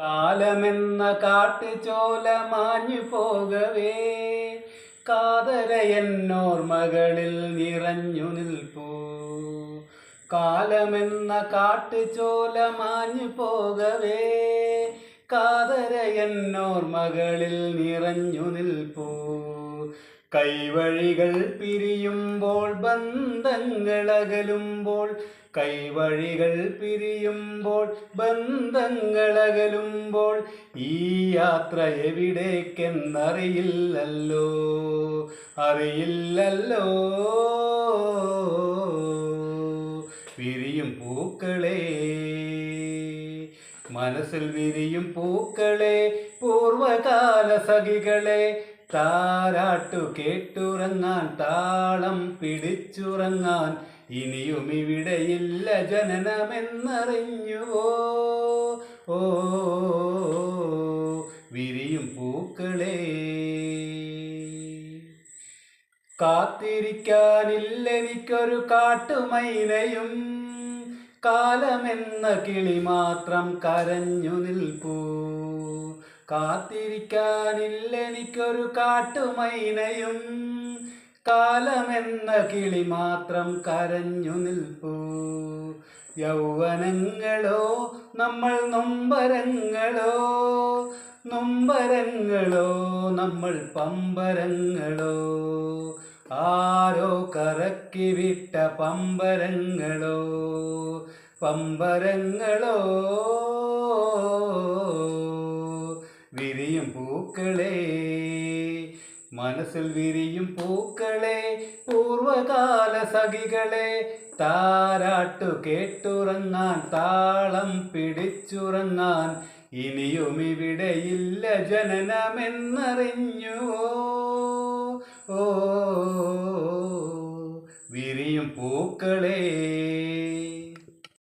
കാലമെന്ന കാട്ടുചോല മാഞ്ഞു പോകവേ കാതരയെന്നോർമകളിൽ നിറഞ്ഞു നിൽപ്പൂ. കാലമെന്ന കാട്ടുചോല മാഞ്ഞു പോകവേ കാതരയെന്നോർമകളിൽ നിറഞ്ഞു നിൽപ്പൂ. കൈവഴികൾ പിരിയുമ്പോൾ ബന്ധങ്ങളകലുമ്പോൾ, കൈവഴികൾ പിരിയുമ്പോൾ ബന്ധങ്ങളകലുമ്പോൾ, ഈ യാത്ര എവിടേക്കെന്നറിയില്ലല്ലോ, അറിയില്ലല്ലോ. വിരിയും പൂക്കളെ, മനസ്സിൽ വിരിയും പൂക്കളെ, പൂർവകാല സഖികളെ, താരാട്ടു കേട്ടുറങ്ങാൻ, താളം പിടിച്ചുറങ്ങാൻ, ഇനിയും ഇവിടെയില്ല ജനനമെന്നറിഞ്ഞുവോ. ഓ വിരിയും പൂക്കളെ, കാത്തിരിക്കാനില്ലെനിക്കൊരു കാട്ടുമൈനയും, കാലമെന്ന കിളി മാത്രം കരഞ്ഞു നിൽപ്പൂ. കാത്തിരിക്കാനില്ലെനിക്കൊരു കാട്ടുമൈനയും, കാലമെന്ന കിളി മാത്രം കരഞ്ഞു നിൽപ്പൂ. യൗവനങ്ങളോ നമ്മൾ നൊമ്പരങ്ങളോ, നൊമ്പരങ്ങളോ നമ്മൾ പമ്പരങ്ങളോ, ആരോ കറക്കി വിട്ട പമ്പരങ്ങളോ, പമ്പരങ്ങളോ. വിരിയും പൂക്കളെ, മനസ്സിൽ വിരിയും പൂക്കളെ, പൂർവകാല സഖികളെ, താരാട്ടു കേട്ടുറങ്ങാൻ, താളം പിടിച്ചുറങ്ങാൻ, ഇനിയും ഇവിടെയില്ല ജനനമെന്നറിഞ്ഞുവോ. ഓ വിരിയും പൂക്കളെ.